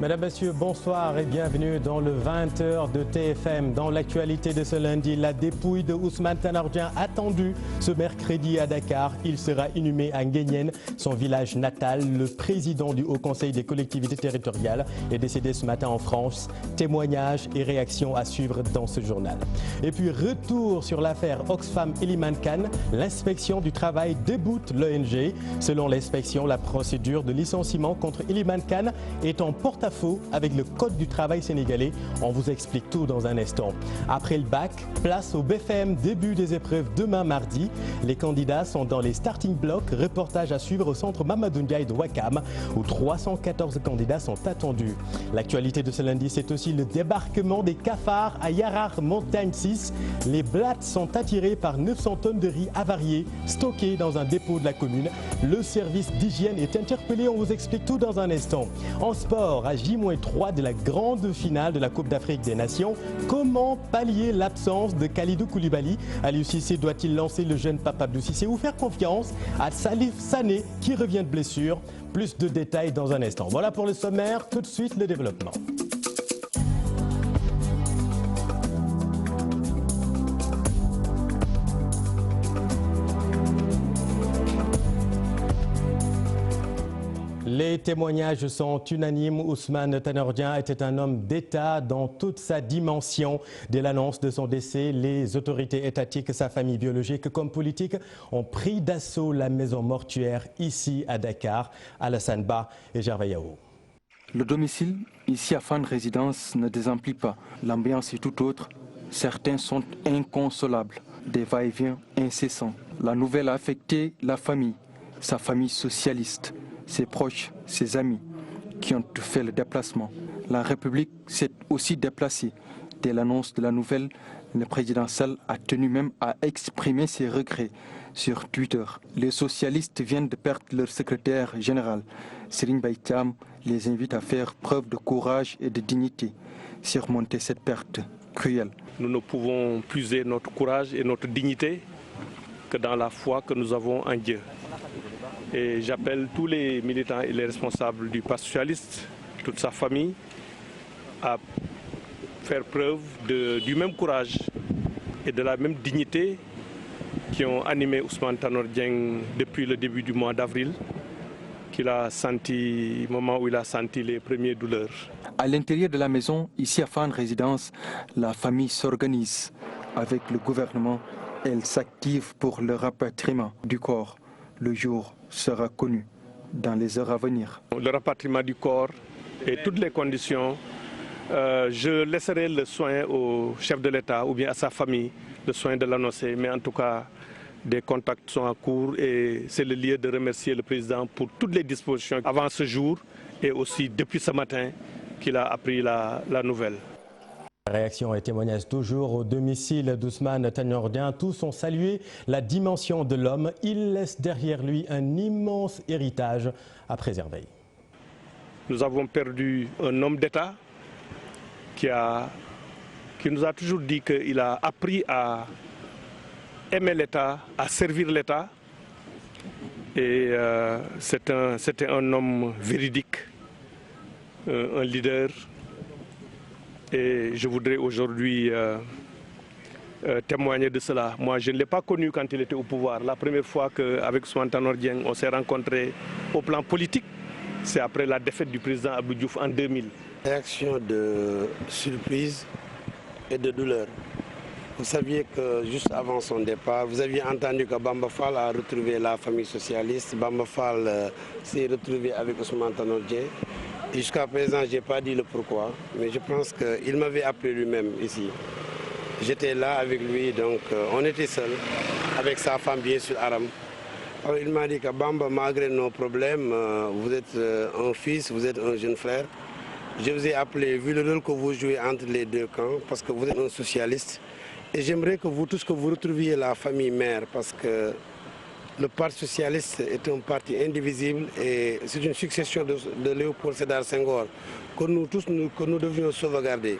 Mesdames, Messieurs, bonsoir et bienvenue dans le 20h de TFM. Dans l'actualité de ce lundi, la dépouille de Ousmane Tanor Dieng attendue ce mercredi à Dakar. Il sera inhumé à Nguéniène, son village natal. Le président du Haut Conseil des collectivités territoriales est décédé ce matin en France. Témoignages et réactions à suivre dans ce journal. Et puis retour sur l'affaire Oxfam Elimane Kane. L'inspection du travail déboute l'ONG. Selon l'inspection, la procédure de licenciement contre Elimane Kane est en porte-à-faux avec le Code du travail sénégalais. On vous explique tout dans un instant. Après le bac, place au BFM, début des épreuves demain mardi. Les candidats sont dans les starting blocks. Reportage à suivre au centre Mamadou Ndiaye de Ouakam où 314 candidats sont attendus. L'actualité de ce lundi, c'est aussi le débarquement des cafards à Yarar Montagne 6. Les blattes sont attirées par 900 tonnes de riz avarié stocké dans un dépôt de la commune. Le service d'hygiène est interpellé. On vous explique tout dans un instant. En sport, à J-3 de la grande finale de la Coupe d'Afrique des Nations. Comment pallier l'absence de Kalidou Koulibaly? Aliou Cissé doit-il lancer le jeune Pape Abdou Cissé ou faire confiance à Salif Sané qui revient de blessure? Plus de détails dans un instant. Voilà pour le sommaire, tout de suite le développement. Les témoignages sont unanimes. Ousmane Tanor Dieng était un homme d'État dans toute sa dimension. Dès l'annonce de son décès, les autorités étatiques, sa famille biologique comme politique ont pris d'assaut la maison mortuaire ici à Dakar. Alassane Ba et Gervais Yao. Le domicile, ici à Fann Résidence, ne désemplit pas. L'ambiance est tout autre. Certains sont inconsolables. Des va-et-vient incessants. La nouvelle a affecté la famille, sa famille socialiste. Ses proches, ses amis qui ont fait le déplacement. La République s'est aussi déplacée. Dès l'annonce de la nouvelle, le président Sall a tenu même à exprimer ses regrets sur Twitter. Les socialistes viennent de perdre leur secrétaire général. Serigne Mbaye Thiam les invite à faire preuve de courage et de dignité, surmonter cette perte cruelle. Nous ne pouvons puiser notre courage et notre dignité que dans la foi que nous avons en Dieu. Et j'appelle tous les militants et les responsables du Parti socialiste, toute sa famille, à faire preuve du même courage et de la même dignité qui ont animé Ousmane Tanor Dieng depuis le début du mois d'avril, qu'il a senti, au moment où il a senti les premières douleurs. À l'intérieur de la maison, ici à Fann Résidence, la famille s'organise avec le gouvernement. Elle s'active pour le rapatriement du corps. Le jour sera connu dans les heures à venir. Le rapatriement du corps et toutes les conditions, je laisserai le soin au chef de l'État ou bien à sa famille, le soin de l'annoncer. Mais en tout cas, des contacts sont en cours et c'est le lieu de remercier le président pour toutes les dispositions avant ce jour et aussi depuis ce matin qu'il a appris la nouvelle. Réaction et témoignages toujours au domicile d'Ousmane Tanor Dieng. Tous ont salué la dimension de l'homme. Il laisse derrière lui un immense héritage à préserver. Nous avons perdu un homme d'État qui nous a toujours dit qu'il a appris à aimer l'État, à servir l'État. Et c'était un homme véridique, un leader. Et je voudrais aujourd'hui témoigner de cela. Moi, je ne l'ai pas connu quand il était au pouvoir. La première fois qu'avec Ousmane Tanor Dieng, on s'est rencontrés au plan politique, c'est après la défaite du président Abdou Diouf en 2000. Réaction de surprise et de douleur. Vous saviez que juste avant son départ, vous aviez entendu que Bamba Fall a retrouvé la famille socialiste. Bamba Fall s'est retrouvé avec Ousmane Tanor Dieng. Jusqu'à présent, je n'ai pas dit le pourquoi, mais je pense qu'il m'avait appelé lui-même ici. J'étais là avec lui, donc on était seuls, avec sa femme bien sûr, Aram. Alors il m'a dit que Bamba, malgré nos problèmes, vous êtes un fils, vous êtes un jeune frère. Je vous ai appelé, vu le rôle que vous jouez entre les deux camps, parce que vous êtes un socialiste. Et j'aimerais que vous tous que vous retrouviez la famille mère, parce que le Parti socialiste est un parti indivisible et c'est une succession de Léopold Sédar Senghor que nous tous que nous devions sauvegarder.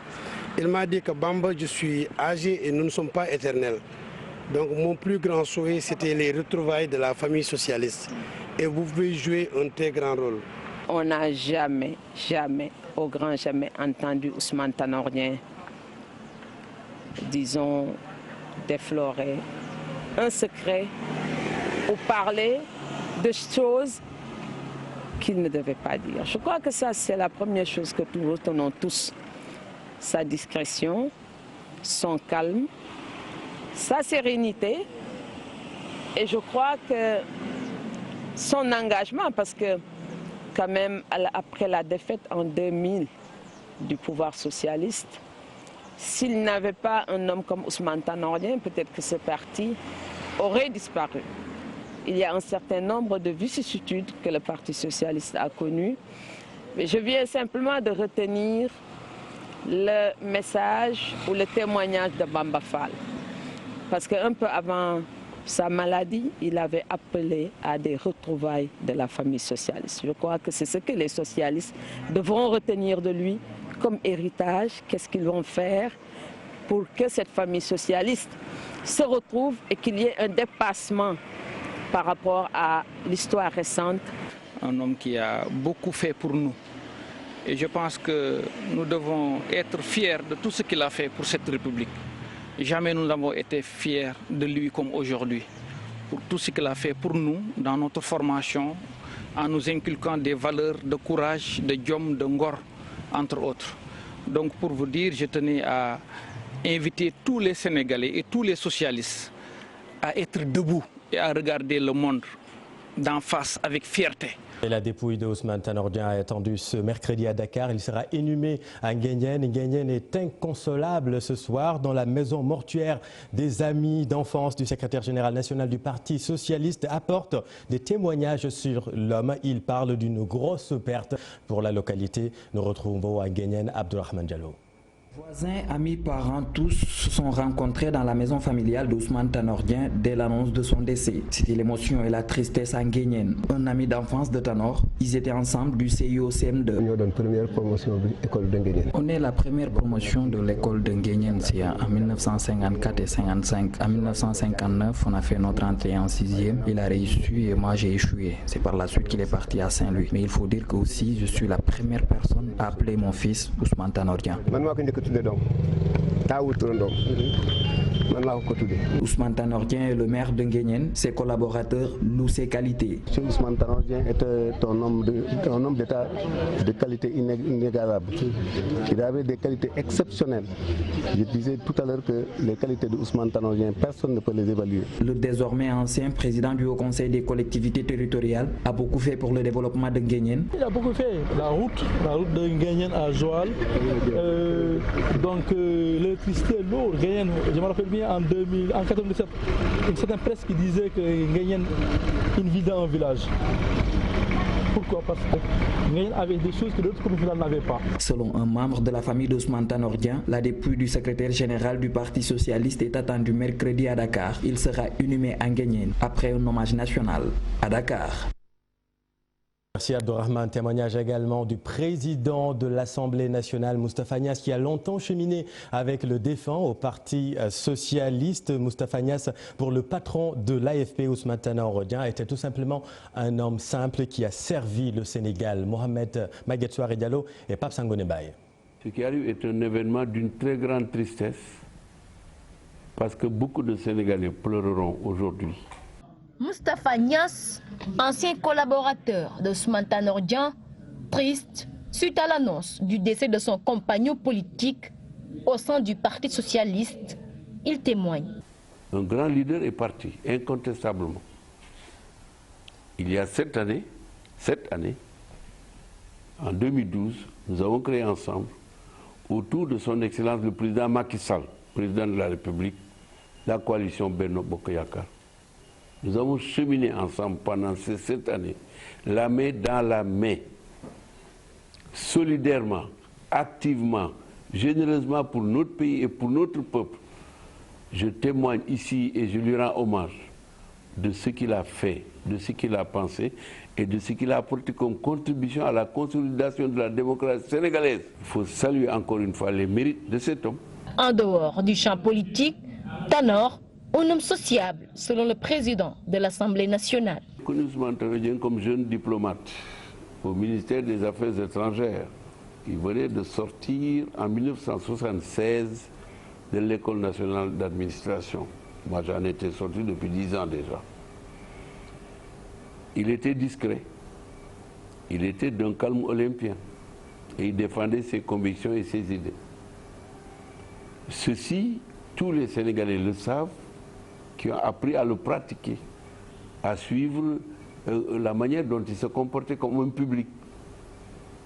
Il m'a dit que Bamba, je suis âgé et nous ne sommes pas éternels. Donc mon plus grand souhait, c'était les retrouvailles de la famille socialiste. Et vous pouvez jouer un très grand rôle. on n'a jamais, au grand jamais entendu Ousmane Tanor Dieng, disons, déflorer un secret ou parler de choses qu'il ne devait pas dire. Je crois que ça, c'est la première chose que nous retenons tous. Sa discrétion, son calme, sa sérénité, et je crois que son engagement, parce que quand même, après la défaite en 2000 du pouvoir socialiste, s'il n'avait pas un homme comme Ousmane Tanor Dieng, peut-être que ce parti aurait disparu. Il y a un certain nombre de vicissitudes que le Parti socialiste a connues. Mais je viens simplement de retenir le message ou le témoignage de Bamba Fall. Parce qu'un peu avant sa maladie, il avait appelé à des retrouvailles de la famille socialiste. Je crois que c'est ce que les socialistes devront retenir de lui comme héritage. Qu'est-ce qu'ils vont faire pour que cette famille socialiste se retrouve et qu'il y ait un dépassement par rapport à l'histoire récente. Un homme qui a beaucoup fait pour nous. Et je pense que nous devons être fiers de tout ce qu'il a fait pour cette République. Jamais nous n'avons été fiers de lui comme aujourd'hui. Pour tout ce qu'il a fait pour nous dans notre formation, en nous inculquant des valeurs de courage, de diom, de ngor, entre autres. Donc pour vous dire, je tenais à inviter tous les Sénégalais et tous les socialistes à être debout et à regarder le monde d'en face avec fierté. Et la dépouille de Ousmane Tanor Dieng est attendue ce mercredi à Dakar. Il sera inhumé à Nguyen. Nguyen est inconsolable ce soir dans la maison mortuaire des amis d'enfance du secrétaire général national du Parti socialiste. Apporte des témoignages sur l'homme. Il parle d'une grosse perte pour la localité. Nous retrouvons à Nguyen Abdourahmane Diallo. Voisins, amis, parents, tous se sont rencontrés dans la maison familiale d'Ousmane Tanor Dieng dès l'annonce de son décès. C'était l'émotion et la tristesse à Nguyen. Un ami d'enfance de Tanor, ils étaient ensemble du CIO CM2. On est la première promotion de l'école de Nguyen, c'est en 1954 et 55. En 1959, on a fait notre entrée en 6e. Il a réussi et moi j'ai échoué. C'est par la suite qu'il est parti à Saint-Louis. Mais il faut dire que aussi, je suis la première personne à appeler mon fils Ousmane Tanor Dieng. Ousmane Tanor Dieng est le maire de Nguyen. Ses collaborateurs louent ses qualités. Ousmane Tanor Dieng était un homme d'État de qualité inégalable. Il avait des qualités exceptionnelles. Je disais tout à l'heure que les qualités de Ousmane Tanor Dieng, personne ne peut les évaluer. Le désormais ancien président du Haut Conseil des collectivités territoriales a beaucoup fait pour le développement de Nguyen. Il a beaucoup fait. La route de Nguyen à Joal. Donc l'électricité, l'eau, Nguyen, je me rappelle bien en 1997, une certaine presse qui disait que Nguyen invitait un village. Pourquoi? Parce que Nguyen avait des choses que d'autres communes n'avaient pas. Selon un membre de la famille d'Ousmane Tanor Dieng, la dépouille du secrétaire général du Parti socialiste est attendue mercredi à Dakar. Il sera inhumé à Nguyen après un hommage national à Dakar. Merci Abdourahmane. Témoignage également du président de l'Assemblée nationale, Moustapha Niasse, qui a longtemps cheminé avec le défunt au Parti socialiste. Moustapha Niasse, pour le patron de l'AFP, Ousmane Tanor Dieng, était tout simplement un homme simple qui a servi le Sénégal. Mohamed Maguette Souare Diallo et Pape Sangone Baye. Ce qui arrive est un événement d'une très grande tristesse parce que beaucoup de Sénégalais pleureront aujourd'hui. Moustapha Niasse, ancien collaborateur de Ousmane Tanor Dieng, triste suite à l'annonce du décès de son compagnon politique au sein du Parti socialiste. Il témoigne. Un grand leader est parti, incontestablement. Il y a 7 années, en 2012, nous avons créé ensemble, autour de son Excellence le président Macky Sall, président de la République, la coalition Benno Bokk Yakaar. Nous avons cheminé ensemble pendant ces 7 années, la main dans la main, solidairement, activement, généreusement pour notre pays et pour notre peuple. Je témoigne ici et je lui rends hommage de ce qu'il a fait, de ce qu'il a pensé et de ce qu'il a apporté comme contribution à la consolidation de la démocratie sénégalaise. Il faut saluer encore une fois les mérites de cet homme. En dehors du champ politique, Tanor, un homme sociable, selon le président de l'Assemblée nationale. Je connais Ousmane Tanor Dieng comme jeune diplomate. au ministère des Affaires étrangères. Il venait de sortir en 1976 de l'École nationale d'administration. Moi, j'en étais sorti depuis 10 ans déjà. Il était discret. Il était d'un calme olympien. Et il défendait ses convictions et ses idées. Ceci, tous les Sénégalais le savent, qui ont appris à le pratiquer, à suivre la manière dont il se comportait comme un public.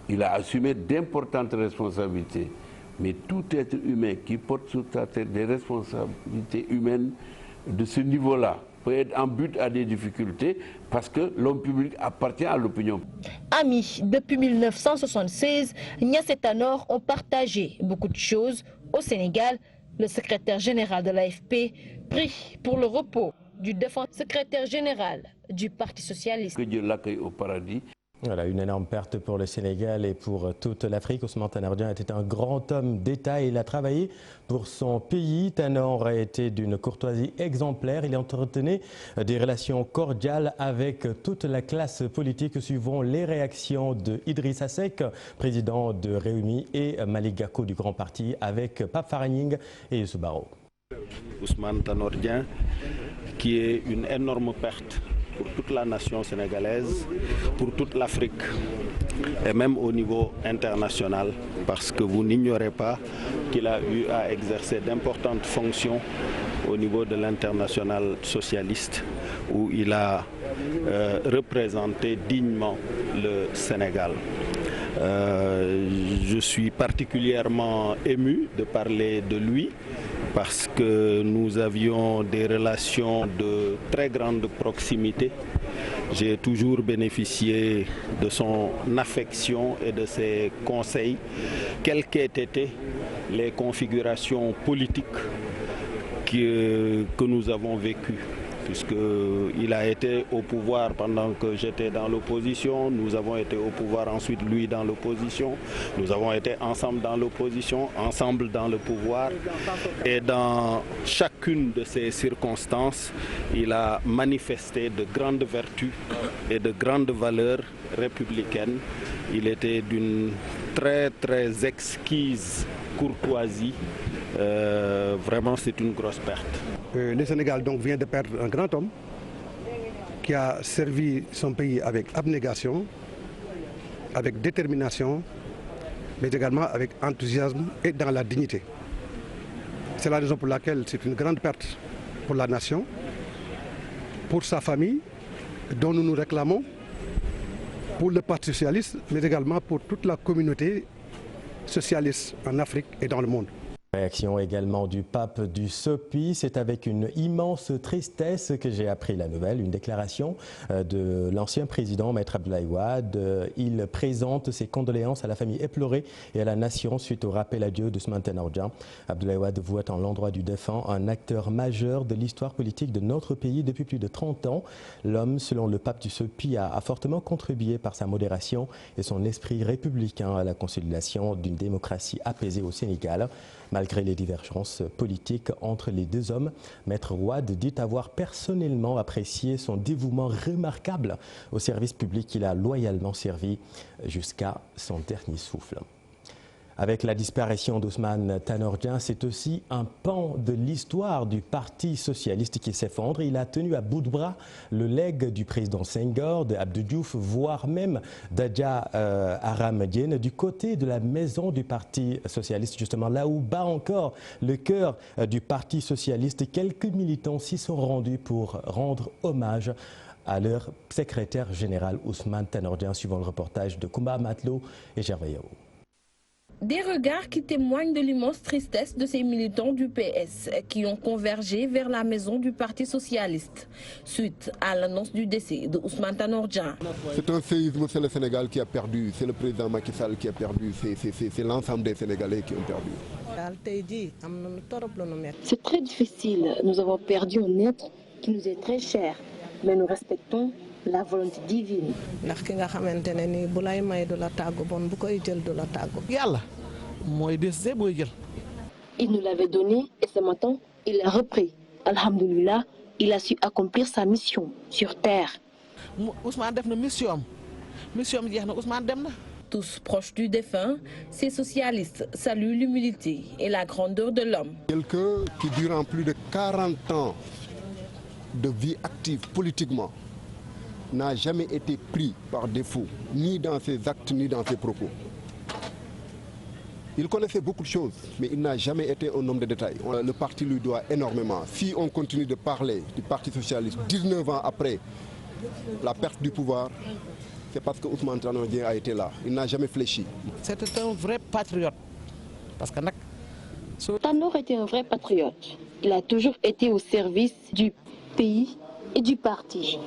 Il a assumé d'importantes responsabilités. Mais tout être humain qui porte sur sa tête des responsabilités humaines de ce niveau-là peut être en but à des difficultés parce que l'homme public appartient à l'opinion. Amis, depuis 1976, Niasse et Tanor ont partagé beaucoup de choses. Au Sénégal, le secrétaire général de l'AFP prie pour le repos du défunt secrétaire général du Parti socialiste. Que Dieu l'accueille au paradis. Voilà, une énorme perte pour le Sénégal et pour toute l'Afrique. Ousmane Tanor Dieng était un grand homme d'État et il a travaillé pour son pays. Tanor a été d'une courtoisie exemplaire. Il entretenait des relations cordiales avec toute la classe politique, suivant les réactions de Idrissa Seck, président de Rewmi, et Malick Gakou du Grand Parti, avec Pape Farah-Gningue et Youssou Baro. Ousmane Tanor Dieng, qui est une énorme perte pour toute la nation sénégalaise, pour toute l'Afrique et même au niveau international, parce que vous n'ignorez pas qu'il a eu à exercer d'importantes fonctions au niveau de l'international socialiste, où il a représenté dignement le Sénégal. Je suis particulièrement ému de parler de lui, parce que nous avions des relations de très grande proximité. J'ai toujours bénéficié de son affection et de ses conseils, quelles qu'aient été les configurations politiques que nous avons vécues. Puisqu'il a été au pouvoir pendant que j'étais dans l'opposition, nous avons été au pouvoir ensuite lui dans l'opposition, nous avons été ensemble dans l'opposition, ensemble dans le pouvoir, et dans chacune de ces circonstances, il a manifesté de grandes vertus et de grandes valeurs républicaines. Il était d'une très très exquise courtoisie. Vraiment, c'est une grosse perte. Le Sénégal donc vient de perdre un grand homme qui a servi son pays avec abnégation, avec détermination, mais également avec enthousiasme et dans la dignité. C'est la raison pour laquelle c'est une grande perte pour la nation, pour sa famille, dont nous nous réclamons, pour le Parti socialiste, mais également pour toute la communauté socialiste en Afrique et dans le monde. Réaction également du pape du SOPI. C'est avec une immense tristesse que j'ai appris la nouvelle. Une déclaration de l'ancien président, Maître Abdoulaye Wade. Il présente ses condoléances à la famille éplorée et à la nation suite au rappel à Dieu d'Ousmane Tanor Dieng. Abdoulaye Wade voit en l'endroit du défunt un acteur majeur de l'histoire politique de notre pays depuis plus de 30 ans. L'homme, selon le pape du SOPI, a fortement contribué par sa modération et son esprit républicain à la consolidation d'une démocratie apaisée au Sénégal. Malgré les divergences politiques entre les deux hommes, Maître Wade dit avoir personnellement apprécié son dévouement remarquable au service public qu'il a loyalement servi jusqu'à son dernier souffle. Avec la disparition d'Ousmane Tanor Dieng, c'est aussi un pan de l'histoire du Parti socialiste qui s'effondre. Il a tenu à bout de bras le legs du président Senghor, d'Abdou Diouf, voire même d'Adja Aram Diène, du côté de la maison du Parti socialiste, justement là où bat encore le cœur du Parti socialiste. Quelques militants s'y sont rendus pour rendre hommage à leur secrétaire général Ousmane Tanor Dieng, suivant le reportage de Koumba Matlo et Gervais Yao. Des regards qui témoignent de l'immense tristesse de ces militants du PS qui ont convergé vers la maison du Parti socialiste suite à l'annonce du décès de Ousmane Tanor Dieng. C'est un séisme, c'est le Sénégal qui a perdu, c'est le président Macky Sall qui a perdu, c'est l'ensemble des Sénégalais qui ont perdu. C'est très difficile, nous avons perdu un être qui nous est très cher, mais nous respectons la volonté divine. Il nous l'avait donné et ce matin, il l'a repris. Alhamdulillah, il a su accomplir sa mission sur terre. Tous proches du défunt, ces socialistes saluent l'humilité et la grandeur de l'homme. Quelqu'un qui, durant plus de 40 ans de vie active politiquement, n'a jamais été pris par défaut, ni dans ses actes, ni dans ses propos. Il connaissait beaucoup de choses, mais il n'a jamais été un homme de détail. Le parti lui doit énormément. Si on continue de parler du Parti socialiste 19 ans après la perte du pouvoir, c'est parce que Ousmane Tanor Dieng a été là. Il n'a jamais fléchi. C'était un vrai patriote. Tanor était un vrai patriote. Il a toujours été au service du pays et du parti.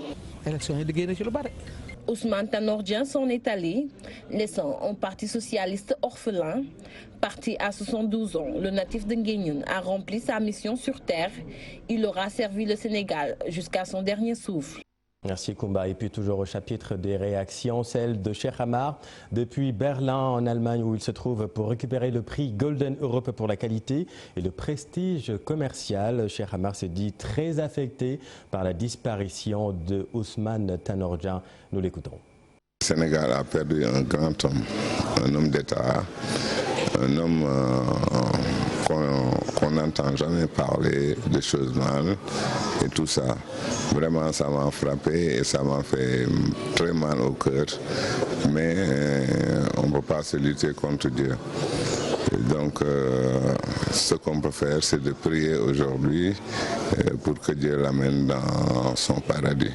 Ousmane Tanor Dieng s'en est allé, laissant un parti socialiste orphelin. Parti à 72 ans, le natif de Nguyen a rempli sa mission sur terre. Il aura servi le Sénégal jusqu'à son dernier souffle. Merci Koumba. Et puis toujours au chapitre des réactions, celle de Cheikh Amar depuis Berlin en Allemagne où il se trouve pour récupérer le prix Golden Europe pour la qualité et le prestige commercial. Cheikh Amar se dit très affecté par la disparition de Ousmane Tanor Dieng. Nous l'écoutons. Le Sénégal a perdu un grand homme, un homme d'État, un homme qu'on n'entend jamais parler de choses mal et tout ça. Vraiment, ça m'a frappé et ça m'a fait très mal au cœur. Mais on ne peut pas se lutter contre Dieu. Et donc, ce qu'on peut faire, c'est de prier aujourd'hui pour que Dieu l'amène dans son paradis.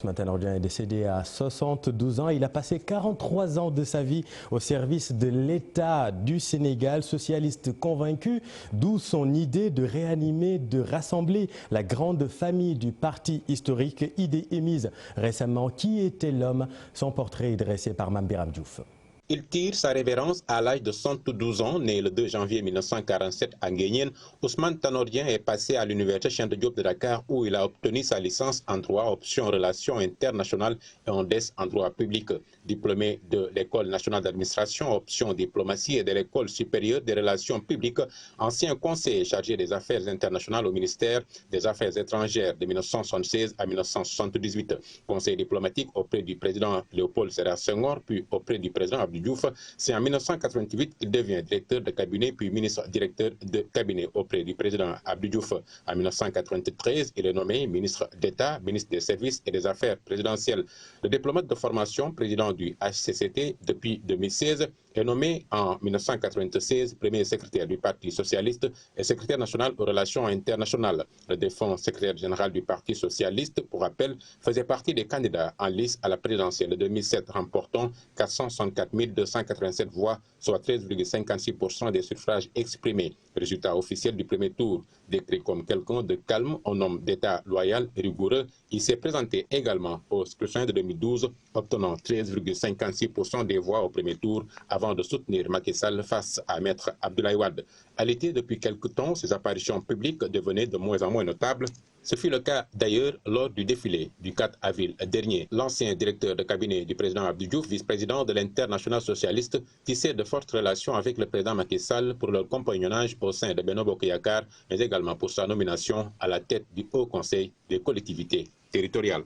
Ousmane Tanor Dieng est décédé à 72 ans. Il a passé 43 ans de sa vie au service de l'État du Sénégal, socialiste convaincu, d'où son idée de réanimer, de rassembler la grande famille du parti historique, idée émise récemment. Qui était l'homme? Son portrait est dressé par Mame Biram Diouf. Il tire sa révérence à l'âge de 112 ans, né le 2 janvier 1947 à Nguyen. Ousmane Tanor Dieng est passé à l'université Cheikh Anta Diop de Dakar où il a obtenu sa licence en droit, option relations internationales et en DES en droit public. Diplômé de l'école nationale d'administration, option diplomatie et de l'école supérieure des relations publiques, ancien conseiller chargé des affaires internationales au ministère des Affaires étrangères de 1976 à 1978. Conseiller diplomatique auprès du président Léopold Sédar Senghor, puis auprès du président Abdou Diouf. C'est en 1988 qu'il devient directeur de cabinet, puis ministre directeur de cabinet auprès du président Abdou Diouf. En 1993, il est nommé ministre d'État, ministre des Services et des Affaires présidentielles. Le diplomate de formation, président du HCCT depuis 2016, est nommé en 1996 premier secrétaire du Parti socialiste et secrétaire national aux relations internationales. Le défunt secrétaire général du Parti socialiste, pour rappel, faisait partie des candidats en lice à la présidentielle de 2007, remportant 464 287 voix, soit 13,56% des suffrages exprimés. Résultat officiel du premier tour. Décrit comme quelqu'un de calme, un homme d'État loyal et rigoureux, il s'est présenté également au scrutin de 2012, obtenant 13,56% des voix au premier tour avant de soutenir Macky Sall face à Maître Abdoulaye Wade. À l'été, depuis quelque temps, ses apparitions publiques devenaient de moins en moins notables. Ce fut le cas d'ailleurs lors du défilé du 4 avril dernier. L'ancien directeur de cabinet du président Abdou Diouf, vice-président de l'Internationale socialiste, tissait de fortes relations avec le président Macky Sall pour leur compagnonnage au sein de Benno Bokk Yakaar, mais également pour sa nomination à la tête du Haut Conseil des collectivités territoriales.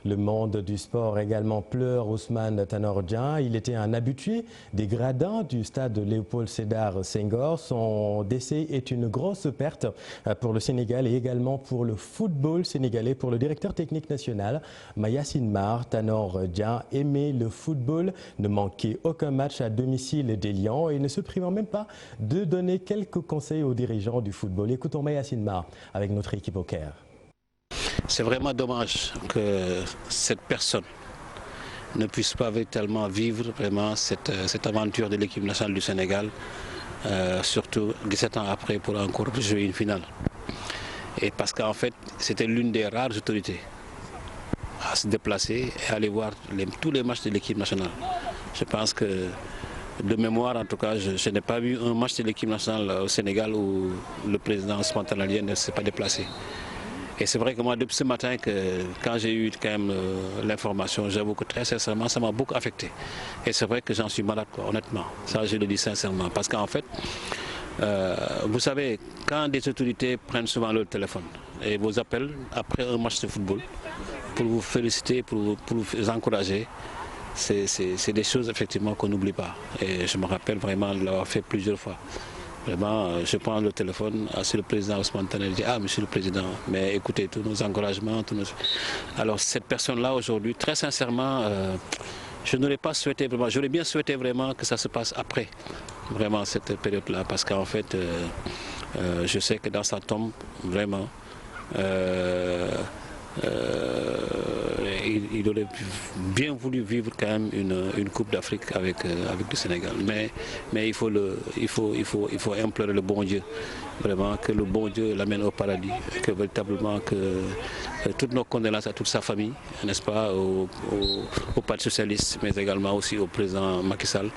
Le monde du sport également pleure Ousmane Tanor Dieng. Il était un habitué des gradins du stade Léopold Sédar Senghor. Son décès est une grosse perte pour le Sénégal et également pour le football sénégalais. Pour le directeur technique national, Mayacine Mar, Tanor Dieng aimait le football, ne manquait aucun match à domicile des Lions et ne se privant même pas de donner quelques conseils aux dirigeants du football. Écoutons Mayacine Mar avec notre équipe au Caire. C'est vraiment dommage que cette personne ne puisse pas véritablement vivre vraiment cette aventure de l'équipe nationale du Sénégal, surtout 17 ans après pour encore jouer une finale. Et parce qu'en fait, c'était l'une des rares autorités à se déplacer et aller voir tous les matchs de l'équipe nationale. Je pense que, de mémoire en tout cas, je n'ai pas vu un match de l'équipe nationale au Sénégal où le président Ousmane Tanor Dieng ne s'est pas déplacé. Et c'est vrai que moi, depuis ce matin, quand j'ai eu quand même l'information, j'avoue que très sincèrement, ça m'a beaucoup affecté. Et c'est vrai que j'en suis malade, quoi, honnêtement. Ça, je le dis sincèrement. Parce qu'en fait, vous savez, quand des autorités prennent souvent leur téléphone et vous appellent après un match de football pour vous féliciter, pour vous encourager, c'est des choses effectivement qu'on n'oublie pas. Et je me rappelle vraiment de l'avoir fait plusieurs fois. Vraiment, je prends le téléphone à le président Ousmane Tanor, je dis « Ah, monsieur le président, mais écoutez, tous nos encouragements, tous nos... » Alors cette personne-là aujourd'hui, très sincèrement, je n'aurais pas souhaité vraiment, j'aurais bien souhaité vraiment que ça se passe après, vraiment cette période-là, parce qu'en fait, je sais que dans sa tombe, vraiment, il aurait bien voulu vivre quand même une Coupe d'Afrique avec le Sénégal. Mais il faut implorer le bon Dieu, vraiment, que le bon Dieu l'amène au paradis, que véritablement que toutes nos condoléances à toute sa famille, n'est-ce pas, au Parti socialiste, mais également aussi au président Macky Sall,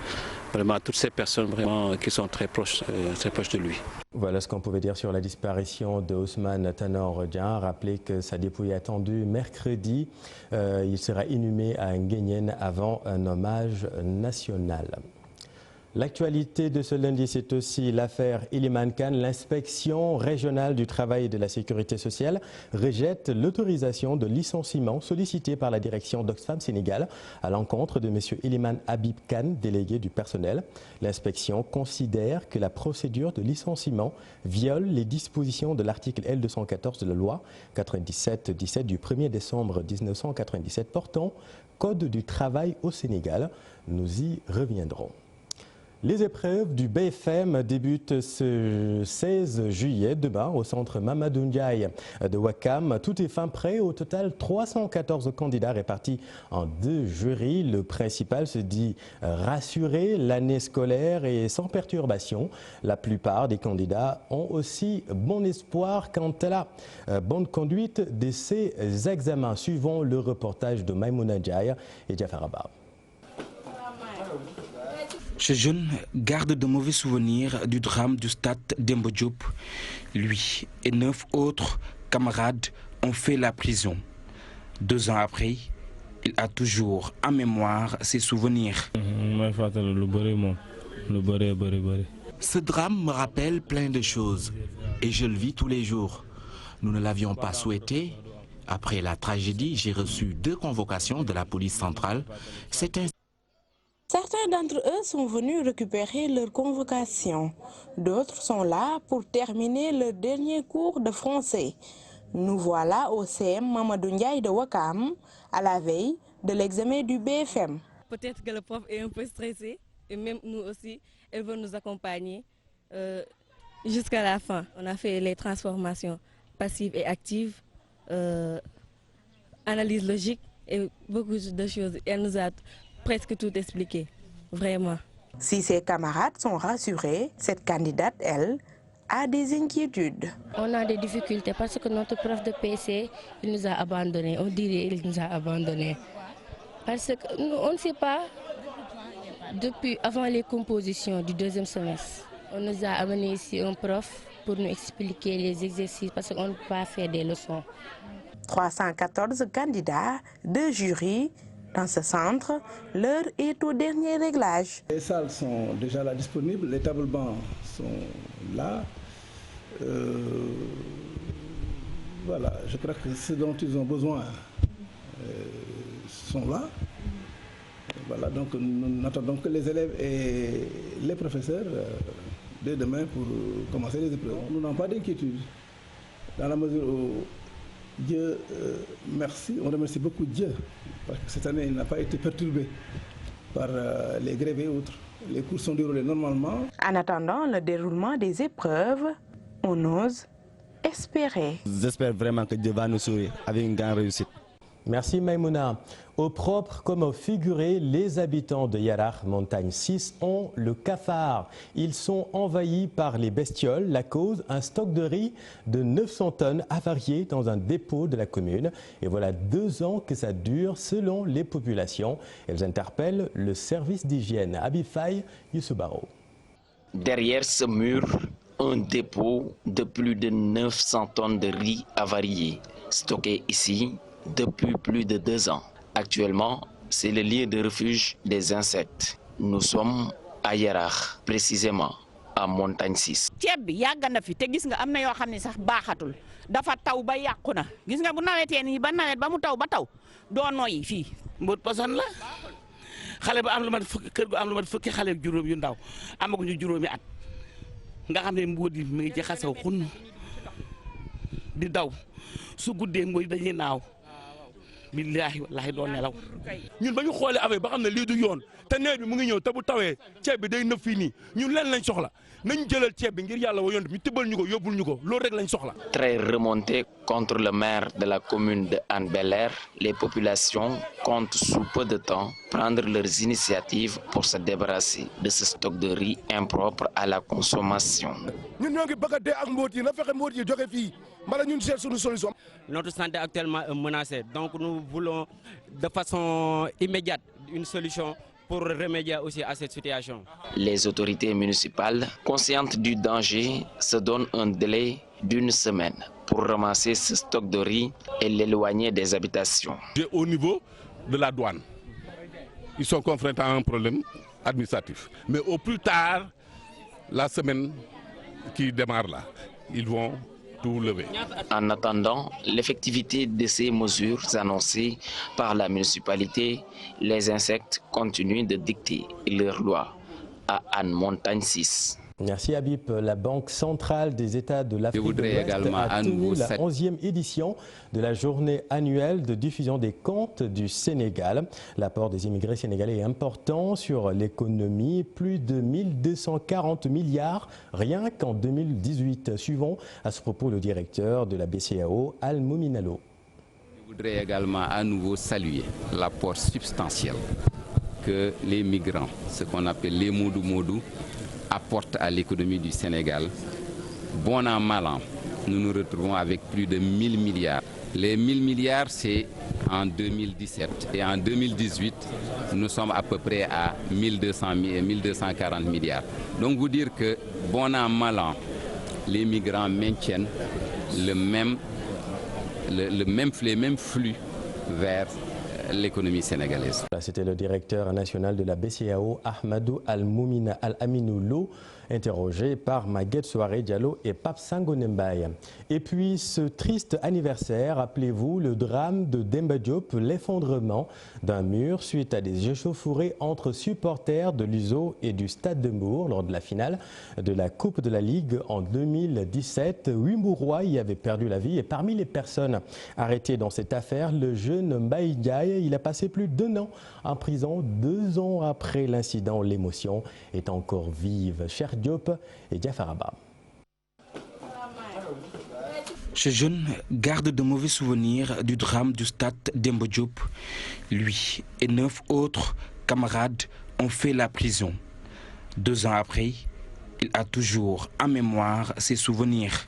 vraiment à toutes ces personnes vraiment qui sont très proches de lui. Voilà ce qu'on pouvait dire sur la disparition de Ousmane Tanor Dieng. Rappelez que sa dépouille est attendue mercredi. Il sera inhumé à Nguyen avant un hommage national. L'actualité de ce lundi, c'est aussi l'affaire Iliman Kane. L'inspection régionale du travail et de la sécurité sociale rejette l'autorisation de licenciement sollicitée par la direction d'Oxfam Sénégal à l'encontre de M. Iliman Habib Kane, délégué du personnel. L'inspection considère que la procédure de licenciement viole les dispositions de l'article L214 de la loi 97-17 du 1er décembre 1997 portant Code du travail au Sénégal. Nous y reviendrons. Les épreuves du BFM débutent ce 16 juillet demain au centre Mamadou Ndiaye de Ouakam. Tout est fin prêt. Au total, 314 candidats répartis en 2 jurys. Le principal se dit rassuré. L'année scolaire est sans perturbation. La plupart des candidats ont aussi bon espoir quant à la bonne conduite de ces examens. Suivons le reportage de Maïmouna Ndiaye et Jafar Abba. Ce jeune garde de mauvais souvenirs du drame du stade Demba Diop. Lui et 9 autres camarades ont fait la prison. 2 ans après, il a toujours en mémoire ses souvenirs. Ce drame me rappelle plein de choses et je le vis tous les jours. Nous ne l'avions pas souhaité. Après la tragédie, j'ai reçu 2 convocations de la police centrale. Certains d'entre eux sont venus récupérer leur convocation. D'autres sont là pour terminer leur dernier cours de français. Nous voilà au CM Mamadou Ndiaye de Ouakam, à la veille de l'examen du BFM. Peut-être que le prof est un peu stressé, et même nous aussi, elle veut nous accompagner jusqu'à la fin. On a fait les transformations passives et actives, analyse logique et beaucoup de choses. Elle nous a presque tout expliqué, vraiment. Si ses camarades sont rassurés, cette candidate, elle, a des inquiétudes. On a des difficultés parce que notre prof de PC, il nous a abandonnés. On dirait qu'il nous a abandonnés. Parce qu'on ne sait pas, depuis avant les compositions du 2e semestre, on nous a amené ici un prof pour nous expliquer les exercices parce qu'on ne peut pas faire des leçons. 314 candidats, 2 jurys. Dans ce centre, l'heure est au dernier réglage. Les salles sont déjà là disponibles, les tables bancs sont là. Voilà, je crois que ce dont ils ont besoin sont là. Voilà, donc nous n'attendons que les élèves et les professeurs dès demain pour commencer les épreuves. Nous n'avons pas d'inquiétude. Dans la mesure où Dieu merci, on remercie beaucoup Dieu, parce que cette année il n'a pas été perturbé par les grèves et autres. Les cours sont déroulés normalement. En attendant le déroulement des épreuves, on ose espérer. J'espère vraiment que Dieu va nous sourire avec une grande réussite. Merci Maïmouna. Au propre comme au figuré, les habitants de Yarar, montagne 6, ont le cafard. Ils sont envahis par les bestioles. La cause, un stock de riz de 900 tonnes avarié dans un dépôt de la commune. Et voilà 2 ans que ça dure selon les populations. Elles interpellent le service d'hygiène. Abifay Youssoubaro. Derrière ce mur, un dépôt de plus de 900 tonnes de riz avarié, stocké ici depuis plus de 2 ans. Actuellement, c'est le lieu de refuge des insectes. Nous sommes à Yarar, précisément à montagne 6. ceeb bi yàgg na fi te gis nga am na yoo xam ne sax baaxatul dafa taw ba yàqu na gis nga bu nawetee nii ba nawet ba mu taw ba taw doo noyyi fii mbut poson la xale ba am lu mat fukki kër gu am lu mat fukki xale ak juróom yu ndaw amaguñu juróomi at nga xam ne mbóot yi mi ngi ci xasaw xunn di daw su guddee mbóot dañuy naaw billaahi wallaahi doo nelaw. ñun ba ñu xoolee affaire ba xam ne lii du yoon te nawet bi mu ngi ñëw te bu tawee ceeb bi day nëb fii nii ñun leen lañ soxla nañ jëlal ceeb bi ngir yàlla wa yoon ñu tibbal ñu ko yóbbul ñu ko loolu rek lañ soxla. Très remonté contre le maire de la commune de Hann Bel-Air, les populations comptent sous peu de temps prendre leurs initiatives pour se débarrasser de ce stock de riz impropre à la consommation. ñun ñoo ngi bëgg a dee ak mbóot yi na fexe mbóot yi jóge fii mbala ñun seet suñu solution. Notre santé actuellement est menacée, donc nous voulons de façon immédiate une solution pour remédier aussi à cette situation. Les autorités municipales, conscientes du danger, se donnent un délai d'1 semaine pour ramasser ce stock de riz et l'éloigner des habitations. Au niveau de la douane, ils sont confrontés à un problème administratif. Mais au plus tard, la semaine qui démarre là, ils vont tout lever. En attendant l'effectivité de ces mesures annoncées par la municipalité, les insectes continuent de dicter leur loi à Hann Montagne 6. Merci Habib. La Banque centrale des États de l'Afrique de l'Ouest a tenu la 11e édition de la journée annuelle de diffusion des comptes du Sénégal. L'apport des immigrés sénégalais est important sur l'économie, plus de 1240 milliards rien qu'en 2018. Suivons à ce propos le directeur de la BCEAO, Al-Momin Allo. Je voudrais également à nouveau saluer l'apport substantiel que les migrants, ce qu'on appelle les modou-modou, apporte à l'économie du Sénégal. Bon an, mal an, nous nous retrouvons avec plus de 1000 milliards. Les 1000 milliards, c'est en 2017. Et en 2018, nous sommes à peu près à 1240 milliards. Donc vous dire que bon an, mal an, les migrants maintiennent les mêmes flux vers l'économie sénégalaise. C'était le directeur national de la BCEAO, Ahmadou Al-Moumina Al-Aminou Lo, interrogé par Maguette Souaré Diallo et Pape Sangone Mbaye. Et puis ce triste anniversaire, rappelez-vous le drame de Demba Diop, l'effondrement d'un mur suite à des échauffourées entre supporters de l'USO et du Stade de Mbour lors de la finale de la Coupe de la Ligue en 2017. 8 Mbourois y avaient perdu la vie et parmi les personnes arrêtées dans cette affaire, le jeune Mbaye Ndiaye, il a passé plus d'1 an en prison. 2 ans après l'incident, l'émotion est encore vive. Cher Diop et Diafaraba. Ce jeune garde de mauvais souvenirs du drame du stade Demba Diop. Lui et 9 autres camarades ont fait la prison. 2 ans après, il a toujours en mémoire ses souvenirs.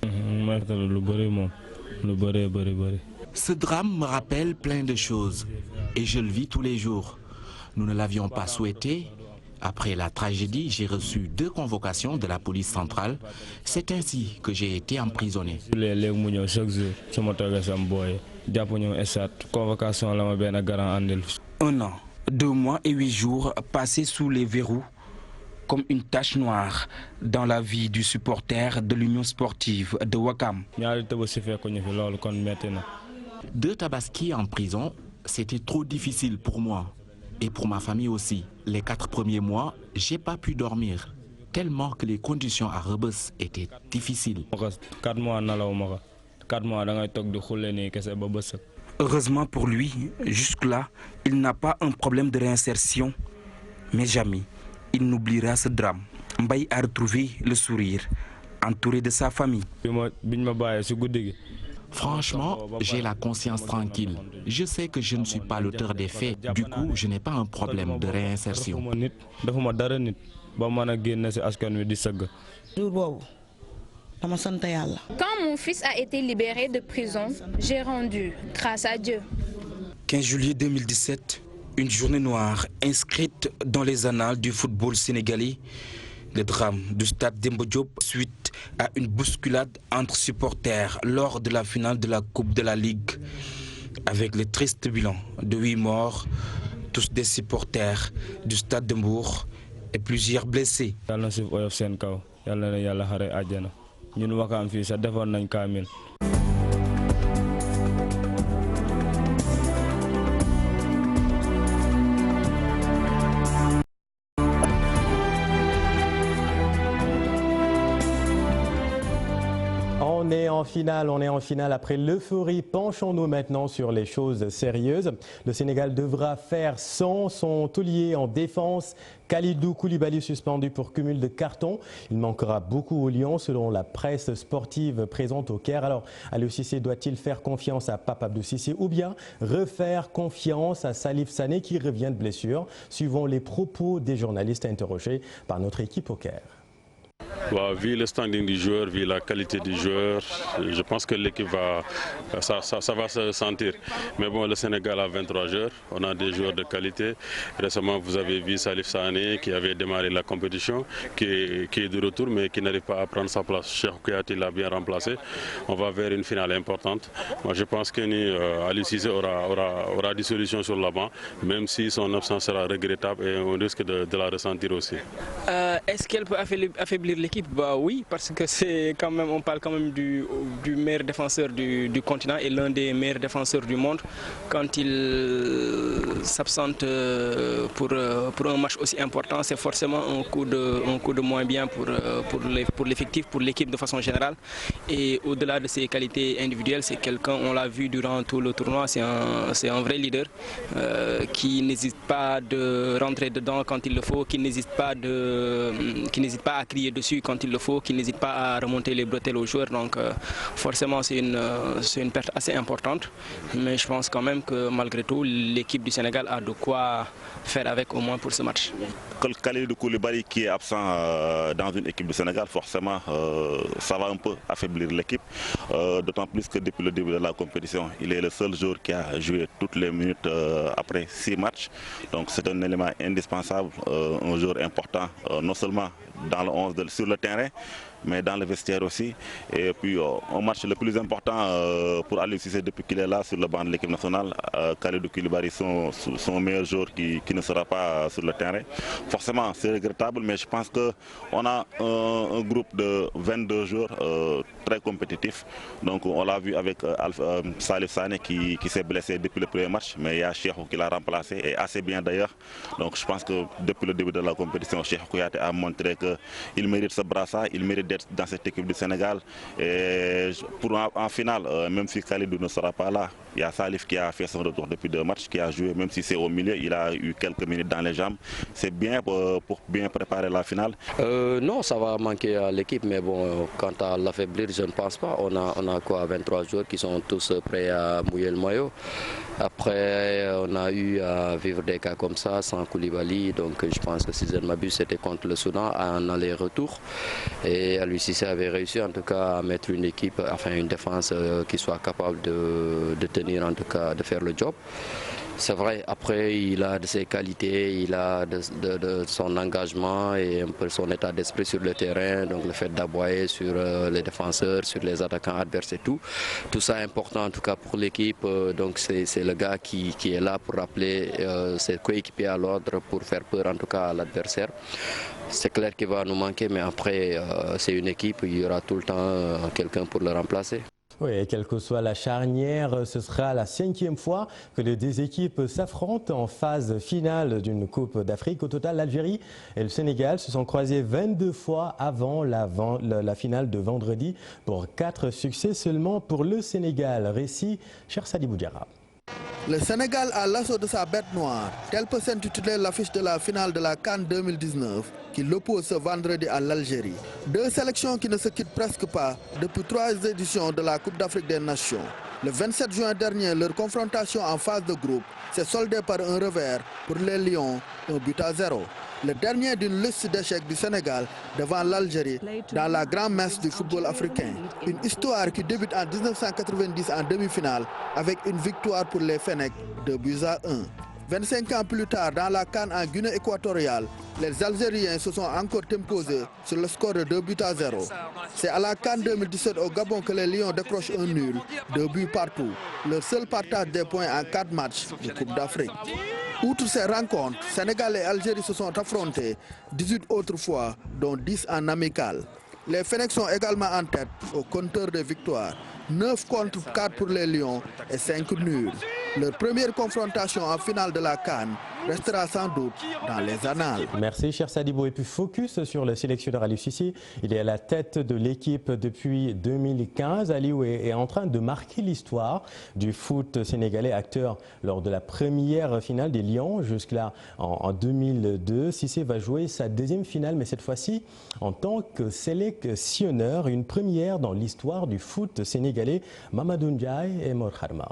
Ce drame me rappelle plein de choses et je le vis tous les jours. Nous ne l'avions pas souhaité. Après la tragédie, j'ai reçu 2 convocations de la police centrale. C'est ainsi que j'ai été emprisonné. 1 an, 2 mois et 8 jours passés sous les verrous comme une tache noire dans la vie du supporter de l'Union sportive de Ouakam. 2 tabaski en prison, c'était trop difficile pour moi. Et pour ma famille aussi. Les 4 premiers mois, j'ai pas pu dormir, tellement que les conditions à Rebeuss étaient difficiles. Heureusement pour lui, jusque-là, il n'a pas un problème de réinsertion. Mais jamais, il n'oubliera ce drame. Mbaye a retrouvé le sourire, entouré de sa famille. Franchement, j'ai la conscience tranquille. Je sais que je ne suis pas l'auteur des faits. Du coup, je n'ai pas un problème de réinsertion. Quand mon fils a été libéré de prison, j'ai rendu grâce à Dieu. 15 juillet 2017, une journée noire inscrite dans les annales du football sénégalais. Le drame du stade Demba Diop suite à une bousculade entre supporters lors de la finale de la Coupe de la Ligue. Avec le triste bilan de 8 morts, tous des supporters du stade de Mbour et plusieurs blessés. en finale, on est en finale après l'euphorie. Penchons-nous maintenant sur les choses sérieuses. Le Sénégal devra faire sans son taulier en défense. Kalidou Koulibaly suspendu pour cumul de cartons. Il manquera beaucoup aux Lions selon la presse sportive présente au Caire. Alors, Aliou Cissé doit-il faire confiance à Pape Abdou Cissé ou bien refaire confiance à Salif Sané qui revient de blessure, suivant les propos des journalistes interrogés par notre équipe au Caire? Vu le standing du joueur, vu la qualité du joueur, je pense que l'équipe va se sentir. Mais bon, le Sénégal a 23 joueurs, on a des joueurs de qualité. Récemment, vous avez vu Salif Sané qui avait démarré la compétition, qui est de retour mais qui n'arrive pas à prendre sa place. Cheikhou Kouyaté l'a bien remplacé. On va vers une finale importante. Moi, je pense que Aliou Cissé aura des solutions sur le banc, même si son absence sera regrettable et on risque de la ressentir aussi. Est-ce qu'elle peut affaiblir l'équipe? Oui, parce que c'est quand même, on parle quand même du meilleur défenseur du continent et l'un des meilleurs défenseurs du monde. Quand il s'absente pour un match aussi important, c'est forcément un coup de moins bien pour l'effectif, pour l'équipe de façon générale. Et au-delà de ses qualités individuelles, c'est quelqu'un, on l'a vu durant tout le tournoi, c'est un vrai leader qui n'hésite pas de rentrer dedans quand il le faut, qui n'hésite pas à crier dessus quand il le faut, qui n'hésite pas à remonter les bretelles aux joueurs. Donc forcément c'est une perte assez importante. Mais je pense quand même que malgré tout, l'équipe du Sénégal a de quoi faire avec au moins pour ce match. Kalidou Koulibaly qui est absent dans une équipe du Sénégal, forcément ça va un peu affaiblir l'équipe. D'autant plus que depuis le début de la compétition, il est le seul joueur qui a joué toutes les minutes après 6 matchs. Donc c'est un élément indispensable, un joueur important, non seulement dans le 11 sur le terrain, mais dans le vestiaire aussi. Et puis un match le plus important pour Aliou Cissé depuis qu'il est là sur le banc de l'équipe nationale, Kalidou Koulibaly, son meilleur joueur qui ne sera pas sur le terrain. Forcément c'est regrettable, mais je pense qu'on a un groupe de 22 joueurs très compétitifs. Donc on l'a vu avec Salif Sané qui s'est blessé depuis le premier match, mais il y a Cheikhou qui l'a remplacé, et assez bien d'ailleurs. Donc je pense que depuis le début de la compétition, Cheikhou Kouyaté a montré qu'il mérite ce brassard, il mérite d'être dans cette équipe du Sénégal. Et en finale, même si Kalidou ne sera pas là, il y a Salif qui a fait son retour depuis 2 matchs, qui a joué, même si c'est au milieu, il a eu quelques minutes dans les jambes. C'est bien pour bien préparer la finale. Non, ça va manquer à l'équipe, mais bon, quant à l'affaiblir, je ne pense pas. On a quoi, 23 joueurs qui sont tous prêts à mouiller le maillot. Après, on a eu à vivre des cas comme ça sans Koulibaly, donc je pense que si je ne m'abuse, c'était contre le Soudan en aller-retour. Et Aliou Cissé avait réussi en tout cas à mettre une équipe, enfin une défense qui soit capable de tenir, en tout cas de faire le job. C'est vrai, après il a de ses qualités, il a de son engagement et un peu son état d'esprit sur le terrain, donc le fait d'aboyer sur les défenseurs, sur les attaquants adverses et tout ça est important en tout cas pour l'équipe. Donc c'est le gars qui est là pour rappeler ses coéquipiers à l'ordre, pour faire peur en tout cas à l'adversaire. C'est clair qu'il va nous manquer, mais après c'est une équipe, il y aura tout le temps quelqu'un pour le remplacer. Oui, et quelle que soit la charnière, ce sera la 5e fois que les 2 équipes s'affrontent en phase finale d'une Coupe d'Afrique. Au total, l'Algérie et le Sénégal se sont croisés 22 fois avant la finale de vendredi, pour 4 succès seulement pour le Sénégal. Récit, cher Sadibou Diarra. Le Sénégal a l'assaut de sa bête noire. Tel peut s'intituler l'affiche de la finale de la CAN 2019 qui l'oppose ce vendredi à l'Algérie. 2 sélections qui ne se quittent presque pas depuis 3 éditions de la Coupe d'Afrique des Nations. Le 27 juin dernier, leur confrontation en phase de groupe s'est soldée par un revers pour les Lions, 1-0. Le dernier d'une liste d'échecs du Sénégal devant l'Algérie dans la grande messe du football africain. Une histoire qui débute en 1990 en demi-finale avec une victoire pour les Fennecs, 2-1. 25 ans plus tard, dans la CAN en Guinée équatoriale, les Algériens se sont encore imposés sur le score de 2-0. C'est à la CAN 2017 au Gabon que les Lions décrochent un nul, 2 buts partout. Leur seul partage des points en 4 matchs de Coupe d'Afrique. Outre ces rencontres, Sénégal et Algérie se sont affrontés 18 autres fois, dont 10 en amical. Les Fennecs sont également en tête au compteur de victoires. 9 contre 4 pour les Lions et 5 nuls. Leur première confrontation en finale de la CAN restera sans doute dans les annales. Merci cher Sadibou. Et puis focus sur le sélectionneur Aliou Cissé. Il est à la tête de l'équipe depuis 2015. Aliou est en train de marquer l'histoire du foot sénégalais, acteur lors de la première finale des Lions jusque-là en 2002. Cissé va jouer sa deuxième finale, mais cette fois-ci en tant que sélectionneur, une première dans l'histoire du foot sénégalais. Mamadou Ndiaye et Mor Kharma.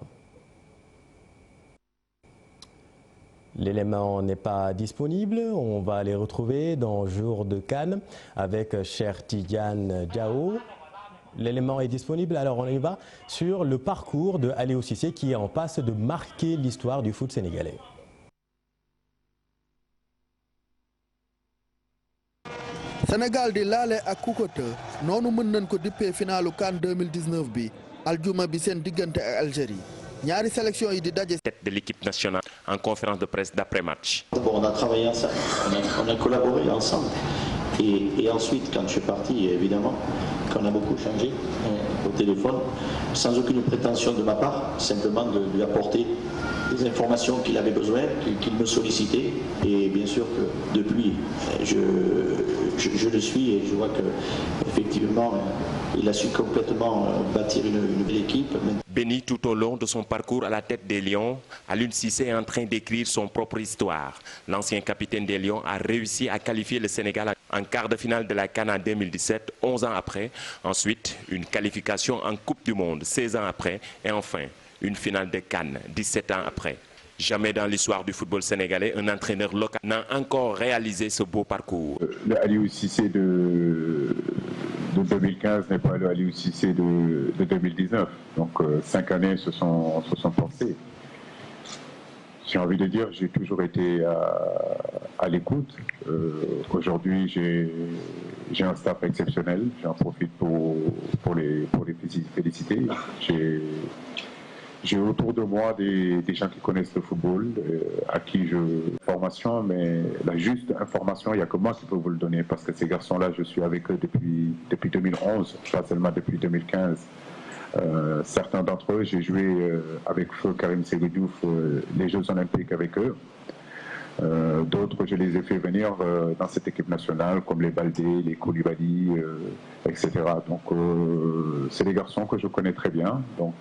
L'élément n'est pas disponible, on va les retrouver dans Jour de CAN avec Cheikh Tidiane Diao. L'élément est disponible, alors on y va sur le parcours de Aliou Cissé qui est en passe de marquer l'histoire du foot sénégalais. Sénégal di laale ak Koukota noonu mën nañ ko dippee finalu CAN 2019 bi aljuma bi seen diggante ak Algérie. ñaari sélection yi di daje. Tête de l'équipe nationale en conférence de presse d'après-match. On a travaillé ensemble, on a collaboré ensemble. Et ensuite, quand je suis parti, évidemment, qu'on a beaucoup changé au téléphone, sans aucune prétention de ma part, simplement de lui apporter des informations qu'il avait besoin, qu'il me sollicitait. Et bien sûr que depuis, je le suis et je vois qu'effectivement, il a su complètement bâtir une belle équipe. Béni tout au long de son parcours à la tête des Lions, Aliou Cissé est en train d'écrire son propre histoire. L'ancien capitaine des Lions a réussi à qualifier le Sénégal en quart de finale de la CAN en 2017, 11 ans après. Ensuite, une qualification en Coupe du Monde, 16 ans après. Et enfin, une finale de CAN, 17 ans après. Jamais dans l'histoire du football sénégalais, un entraîneur local n'a encore réalisé ce beau parcours. Le Aliou Cissé de 2015 n'est pas le Aliou Cissé de 2019. Donc 5 années se sont passées. J'ai envie de dire, j'ai toujours été à l'écoute. Aujourd'hui, j'ai un staff exceptionnel. J'en profite pour les féliciter. J'ai autour de moi des gens qui connaissent le football, à qui je formation, mais la juste information, il n'y a que moi qui peux vous le donner, parce que ces garçons-là, je suis avec eux depuis 2011, pas seulement depuis 2015. Certains d'entre eux, j'ai joué avec feu Karim Sékou Diouf les Jeux Olympiques avec eux. D'autres, je les ai fait venir dans cette équipe nationale, comme les Baldé, les Koulibaly, etc. Donc, c'est des garçons que je connais très bien. Donc,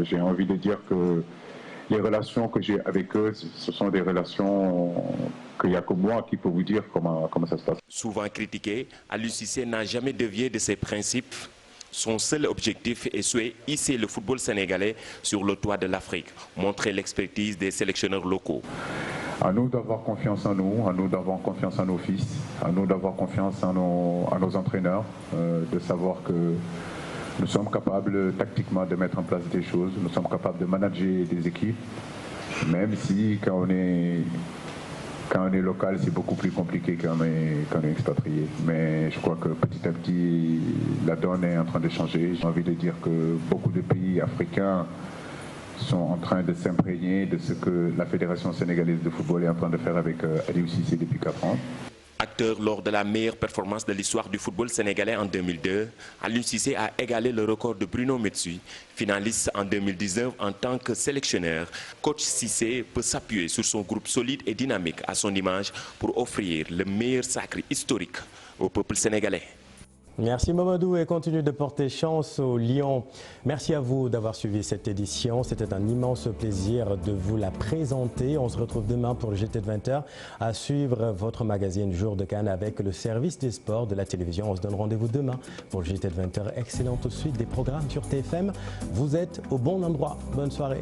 j'ai envie de dire que les relations que j'ai avec eux, ce sont des relations qu'il n'y a que moi qui peux vous dire comment ça se passe. Souvent critiqué, Aliou Cissé n'a jamais dévié de ses principes. Son seul objectif est de hisser le football sénégalais sur le toit de l'Afrique, montrer l'expertise des sélectionneurs locaux. À nous d'avoir confiance en nous, à nous d'avoir confiance en nos fils, à nous d'avoir confiance en nos entraîneurs, de savoir que nous sommes capables tactiquement de mettre en place des choses, nous sommes capables de manager des équipes, même si quand on est local, c'est beaucoup plus compliqué quand on est expatrié. Mais je crois que petit à petit, la donne est en train de changer. J'ai envie de dire que beaucoup de pays africains sont en train de s'imprégner de ce que la Fédération sénégalaise de football est en train de faire avec Aliou Cissé depuis 4 ans. Acteur lors de la meilleure performance de l'histoire du football sénégalais en 2002, Aliou Cissé a égalé le record de Bruno Metsu, finaliste en 2019 en tant que sélectionneur. Coach Cissé peut s'appuyer sur son groupe solide et dynamique à son image pour offrir le meilleur sacre historique au peuple sénégalais. Merci Mamadou et continue de porter chance aux Lions. Merci à vous d'avoir suivi cette édition. C'était un immense plaisir de vous la présenter. On se retrouve demain pour le JT de 20h à suivre votre magazine Jour de CAN avec le service des sports de la télévision. On se donne rendez-vous demain pour le JT de 20h. Excellente suite des programmes sur TFM. Vous êtes au bon endroit. Bonne soirée.